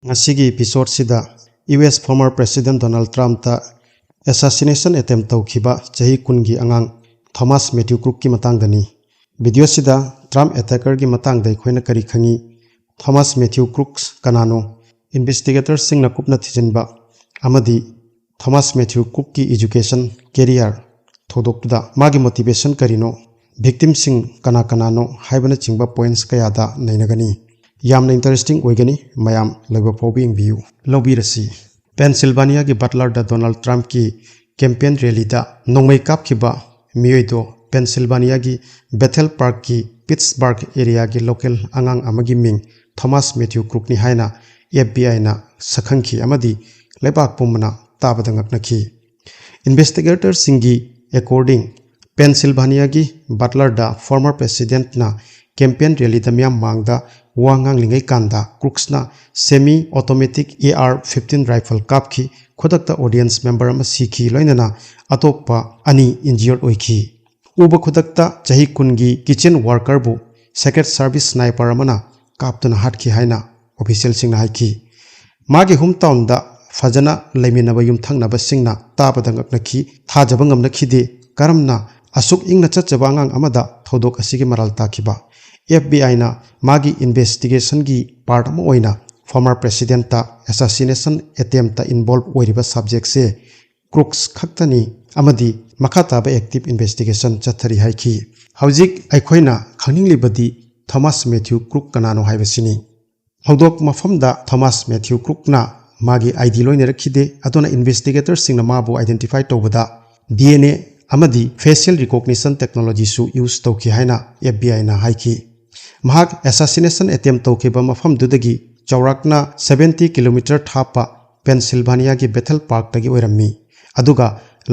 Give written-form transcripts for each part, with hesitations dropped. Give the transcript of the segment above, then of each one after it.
Ngasigi episode sida US former President Donald Trump ta assassination attempt taukhiba chahi kungi angang Thomas Matthew Crooks ki matang dani. Video sida Trump attacker ki matang dai khoina kari khangi Thomas Matthew Crooks kanano investigators sing na kupna thijinba amadi Thomas Matthew Crooks ki education career thodokda magi motivation karino victim sing kanano haibana chingba points kayada nainagani yamna interesting oigani mayam lagba phobing view lobirasi Pennsylvania ki butler da Donald Trump ki campaign rally da nongmai kap khiba miyoido Pennsylvania ki Bethel Park ki Pittsburgh area ki local angang amagi ming Thomas Matthew Crooks ni haina FBI na sakhangki amadi lebak pumna tabadangaknaki investigators singi according Pennsylvania ki butler da former president na campaign rally da myam mangda wangang lingai kanda Crooks na semi automatic AR-15 rifle kapki khudakta audience member ama sikhi loinana atokpa ani injured oikhi uba khudakta chahi kungi kitchen worker bu secret service sniper amana kaptuna hatkhi haina official singna haiki magi hometown da fajana leiminaba yum thangnaba singna tabadangaknaki thajabangam nakhide karamna asuk ingna chachaba angang amada thodok asigi maral takhiba FBI na magi investigation gi part ama oina former president ta assassination attempt ta involved oiriba subject se Crooks khaktani amadi makhada ba active investigation chathari haiki hojik aikhoina khangninglibadi Thomas Matthew Crooks kanano haibasini hodok mafamda Thomas Matthew Crooks na magi ID loine rakhide adona investigators singna mabu identify tobada DNA amadi facial recognition technology su use tawki haina FBI na haiki mahak assassination attempt taukhiba mafam dudagi chaurakna 70 km thapa Pennsylvania ki Bethel Park tagi oirammi aduga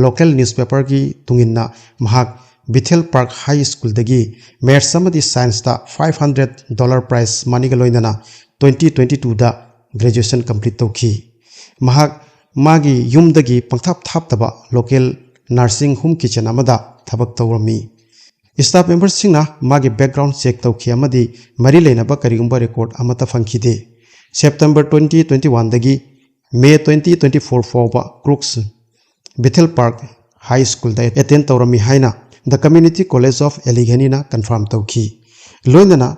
local newspaper ki tunginna mahak Bethel Park High School dagi maths amadi science ta $500 prize money galoinana 2022 da graduation complete taukhi mahak magi yum dagi pangthap thap taba local nursing home kitchen amada thabak tawrami staff members singna magi background check taukhi amadi mari leinaba karigumba record amata fangkhide September 2021 dagi May 2024 fawba Crooks Bethel Park High School da attend tawrami haina the Community College of Allegheny na confirm tawki loinana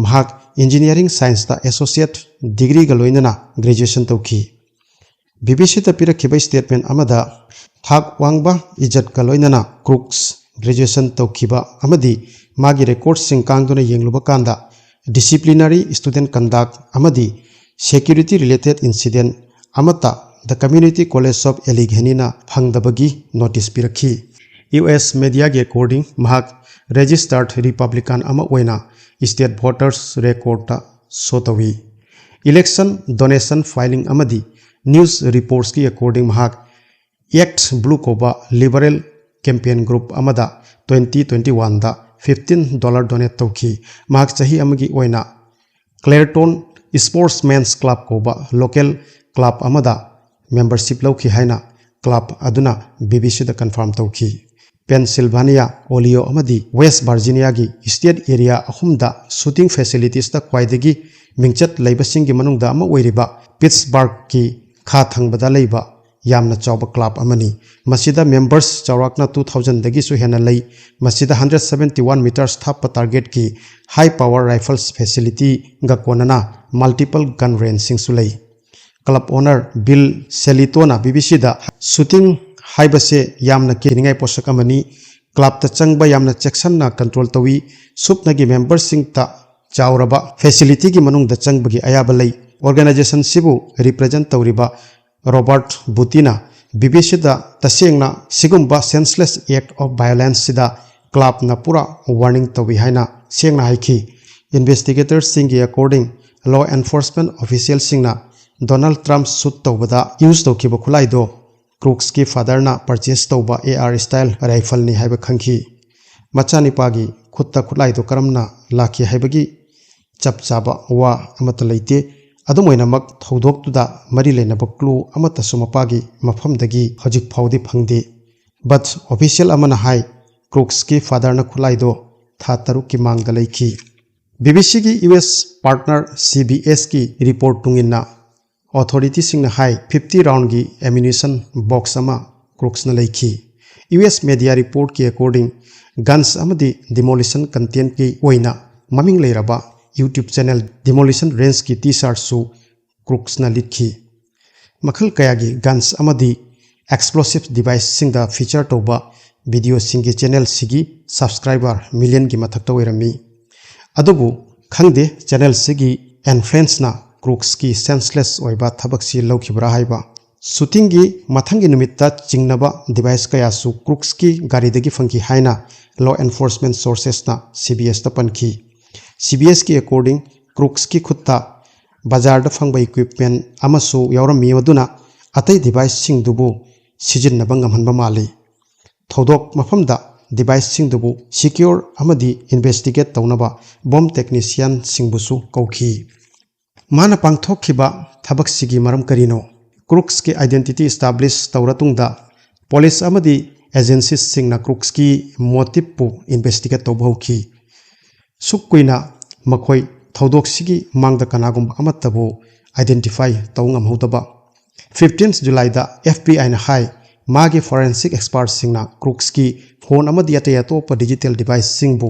mahak engineering science ta associate degree ga loinana graduation tawki BBC ta pirakhiba statement amada thak wangba ijat ga loinana Crooks graduation tawkiba amadi magi record sing kangduna yengluba kanda disciplinary student conduct amadi security related incident amata the Community College of Allegheny na phangdabagi notice pirakhi US media ge according mahak registered Republican ama oina state voters record ta sotawi election donation filing amadi news reports ki according mahak Act Blue Koba Liberal Campaign Group amada 2021 da $15 donate tawki mahak chahi amagi oina Clayton Sportsmen's Club Koba local club amada membership lawki haina club aduna BBC da confirm tawki Pennsylvania Ohio amadi West Virginia gi state area ahumda shooting facilities ta kwaidagi mingchat leibasingi manungda ama oiriba Pittsburgh ki kha thangbada leiba yamna chawba club amani masida members chawrakna 2000 dagi su hena lei masida 171 meters thapa target ki high power rifles facility ga konana multiple gun ranging su lei club owner Bill Selitona BBC da shooting haibase yamna keningai posak amani club ta changba yamna section na control tawi supna gi members sing ta chawraba facility gi manung da changbagi ayaba lei organization sibu represent tawriba Robert Butina BBC da tasengna sigumba senseless act of violence sida club na pura warning tawi haina sengna haiki investigators singi according law enforcement officials singna Donald Trump shoot tawbada use tawkiba khulai do Crooks ki father na purchase tawba AR style rifle ni haiba khangki machani pagi khutta khulai do karamna lakhi haibagi chapchaba wa amata leite adumoinamak thodok tuda mari leinaba clue amata sumapagi mafamdagi hojik phawdi phangdi but official amana hai Crooks ki father na khulai do tha taruk ki mangda leiki BBC ki US partner CBS ki report tungina authorities hai 50 round gi ammunition box ama Crooks na leikhi. US media report ki according guns amadi demolition content ki oina maming leiraba YouTube channel demolition range ki t-shirt su Crooks na likhi. Makhal kaya gi guns amadi explosive device singda feature toba video singi channel sigi subscriber million gi mathakta oirami. Adubu khangde channel sigi influence na Crooks ki senseless oiba thabak si lawkhibra haiba. Shooting gi mathangi numitta chingnaba device kaya su Crooks ki garidagi fangki haina law enforcement sources na CBS ta pankhi. CBS ki according Crooks ki khutta bazar da fangba equipment amasu yawrami maduna atai device singdubu sijinna ngamhanba mali. Thodok mafamda device singdubu secure amadi investigate tawnaba bomb technician singbusu kaukhi. Mana pangthokhiba thabak sigi maram karino. Crooks ki identity establish tawratungda police amadi agencies singna Crooks ki motive pu investigate tawbauki. Sukkuina makhoi thodok sigi mangda kanagum amattabu identify tawngam hodaba. 15th July da FBI na hai magi forensic expert singna Crooks ki phone amadi ataya digital device singbu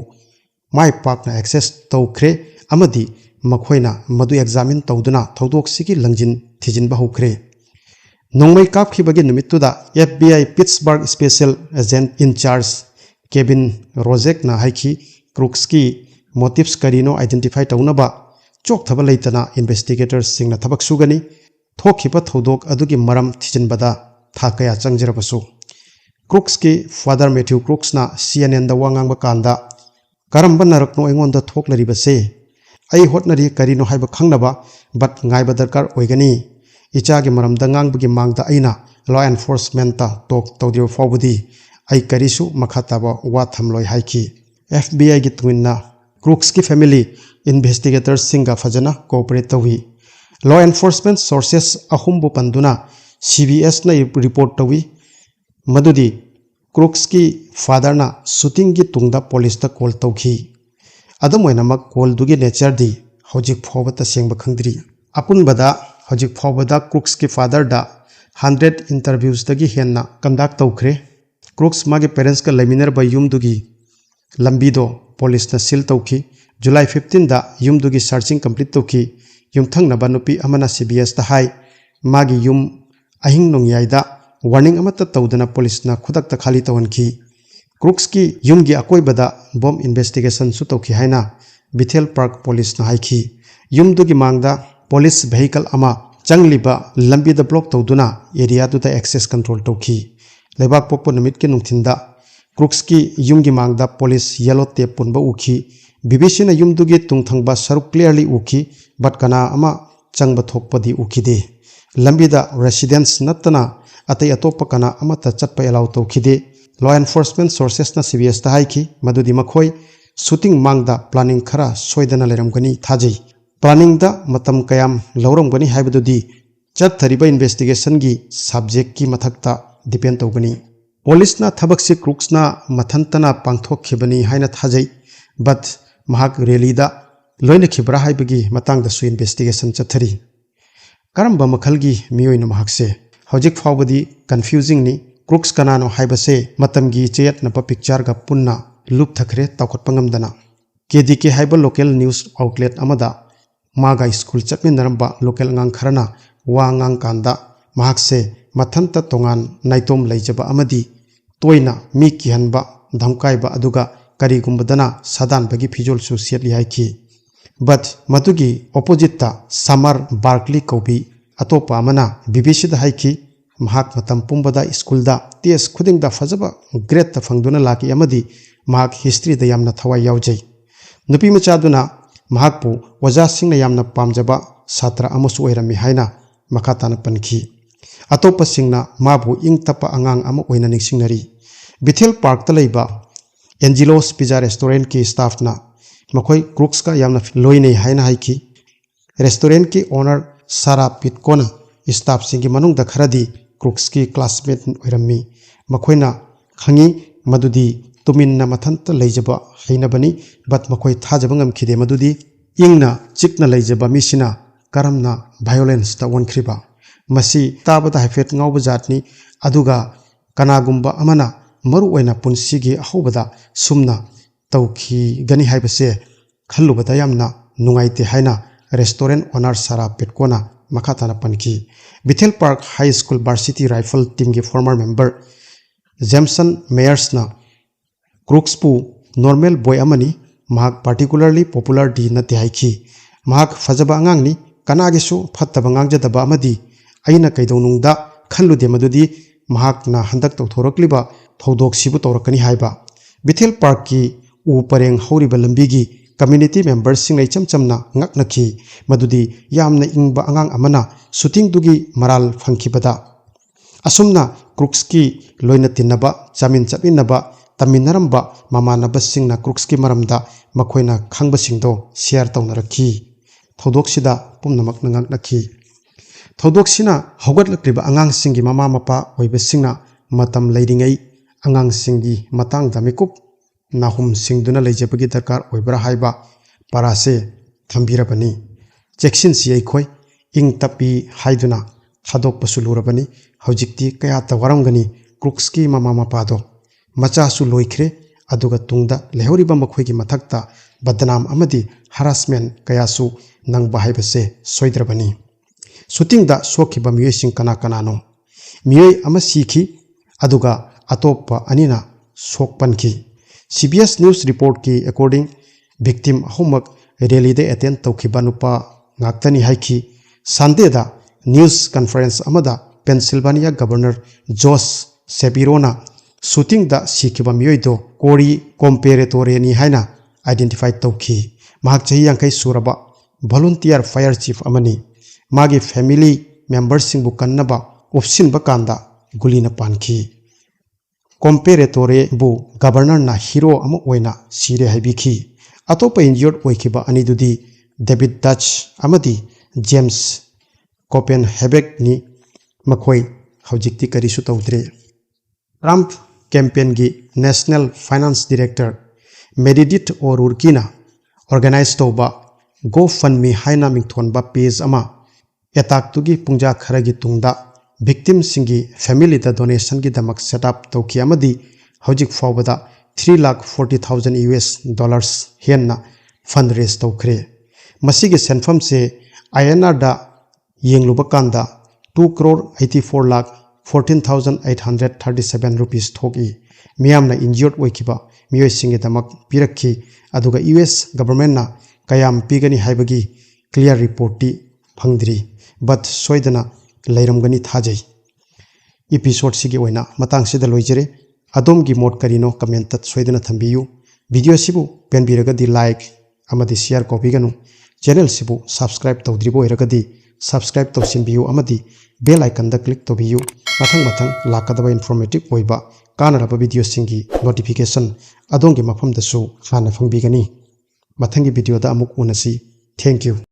mai pak na access tawkhre amadi makhoina madu examine tawduna thodok sigi langjin thijin ba hokre. Nongmai kapkhibagi numittuda FBI Pittsburgh Special Agent in Charge Kevin Rozek na haiki Crooks ki motives karino identify tawnaba chok thaba leitana investigators singna thabak sugani thokhiba thodok adugi maram thijinbada thakaya changjirabasu. Crooks ki father Matthew Crooks na CNN da wangangba kanda karamba narakno engonda thoklaribase ai hotnari karino haiba khangnaba but ngaiba darkar oigani. Ichagi maramda ngangbagi mangda aina law enforcement ta tok tawdiba fawbudi ai karisu makhataba wa thamloi haiki. FBI gi twinna Crooks ki family investigators singa fajana cooperate tawi. Law enforcement sources ahumbu panduna CBS na report tawi madudi Crooks ki father na shooting gi tungda police ta call tawkhi. Adamoinamak call dugi nature di hojik phawbata sengba khangdri. Apunbada hojik phawbada Crooks ki father da 100 interviews dagi henna conduct tawkhre. Crooks magi parents ka laminar ba yum dugi lambido police na seal tawkhi. July 15 da yum dugi searching complete tawkhi. Yum thangna ba nupi amana CBS ta hai magi yum ahing nongyai da warning amata tawdana police na khudak ta khali tawanki. Crooks ki yum gi akoi bada bomb investigation su tawkhi haina Bethel Park police na haiki. Yum dugi mangda police vehicle ama changliba lambi da block tawduna area tu ta access control tawkhi. Lebak pokpo namit ke nungthinda Crooks ki yum gi mangda police yellow tape punba ukhi. BBC na yum dugi tungthangba saruk clearly ukhi but kana ama changba thokpadi ukhide. Lambi da residents natana atai atopa kana ama ta chatpa allow tawkhide. Law enforcement sources na CBS ta haiki madudi makhoi shooting mangda planning khara soidana leramgani thajai. Planning da matam kayam lauramgani haibadudi chathariba investigation gi subject ki mathakta depend tawgani. Police na thabak si Crooks na mathantana pangthokhibani haina thajai but mahak rally da loina khibra haibagi matangda su investigation chathari. Karamba makhalgi miyoina mahakse hojik phawbadi confusing ni Crooks kanano haibase matamgi cheyat na pa picture ga punna loop thakre tawkhatpangamdana. KDK haiba local news outlet amada maga school chatminaramba local ngang kharana wa ngang kanda mahakse mathanta tongan naitom leijaba amadi toina mi kihanba dhamkaiba aduga karigumbadana sadan bagi fijol su siatli haiki. But matugi opposite ta Samar Barkley Kobi atopa amana BBC da haiki mahak matam pumbada school da TS khuding da fajaba grade ta fangduna laki amadi mahak history da yamna thawai yaujai. Nupi machaduna mahakpu waja singna yamna pamjaba satra amusu oirami haina makhatana pankhi. Atopa singna mabu ingtapa angang ama oina ningsingnari. Bethel Park ta leiba Angelo's Pizza Restaurant ki staff na makhoi Crooks ka yamna loinei haina haiki. Restaurant ki owner Sara Pitkona staff singi manung da kharadi Crooks ki classmate oirami. Makhoina khangi madudi tuminna mathanta leijaba haina bani but makhoi thajaba ngamkhide madudi ingna chikna leijaba misina karamna violence ta onkriba masi tabada haifet ngauba jatni aduga kanagumba amana maru oina punsigi ahobada sumna taukhi gani haibase khallubada yamna nungaite haina restaurant owner sara petkona makhatana panki Bethel Park High School Varsity Rifle Team ki former member Jameson Meyers na Crooks pu normal boy amani mahak particularly popular di na tihaiki mahak fajaba angang ni kanagisu phattaba ngangjadaba amadi aina kaidonungda khallude madudi mahak na handak tawthorakliba thodok sibu tawrakani haiba Bethel Park ki u pareng horiba lambi gi community members sing lai chamchamna ngaknaki madudi yamna ingba angang amana shooting dugi maral phangkhibada asumna Crooks ki loina tinaba chamin chapinaba taminaramba mamanaba singna Crooks ki maramda makoina khangba singdo share tawnaraki thodoksida pumnamak ngaknaki thodoksina hogatlakliba angang singi mama mapa oiba singna matam leiringai angang singi matangda mikup nahum singduna leijabagi darkar oibra haiba parase thambirabani cheksin si aikhoi ing tapi haiduna hadok pasulurabani hojikti kaya tawaramgani Crooks ki mama mapado macha su loikhre aduga tungda lehoriba makhoi gi mathakta badnam amadi harassment kaya su nangba haibase soidrabani shooting da sokhiba miyesing kana kanano miyei ama sikhi aduga atoppa anina sokpanki CBS News report ki according victim homework rally de attend taukhiba nupa ngaktani haiki Sunday da news conference amada Pennsylvania Governor Josh Shapirona shooting da sikhiba miyoido Kori comparatore ni haina identify taukhi mahak chahi yankai suraba volunteer fire chief amani magi family members singbu kannaba opsinba kanda gulina panki comparatore bu governor na hero ama oina sire haibiki atopa injured oikiba anidudi David Dutch amadi James Copenhagen ni makhoi hojikti karisu tawdre Trump campaign gi National Finance Director Meredith O'Rourke organize toba GoFundMe haina mingthonba page ama attack tugi pungja kharagi tungda victim singi family da donation gi damak setup tauki amadi hojik fawbada $340,000 henna fundraise tawkhre masigi senfam se INR da yengluba kanda 2,84,14,837 rupees thoki miyamna injured oikiba miyoi singi damak pirakhi aduga US government na kayam pigani haibagi clear report ti phangdri but soidana leiramgani thajai episode sigi oina matang sida loijere adom gi mod karino comment tat soidana thambiyu video sibu penbiragadi like amadi share copy ganu channel sibu subscribe tawdribo iragadi subscribe tawsinbiyu amadi bell icon da click tobiyu mathang lakadaba informative oiba kanaraba video singi notification adongi mafam da su hana phangbigani mathangi video da amuk unasi thank you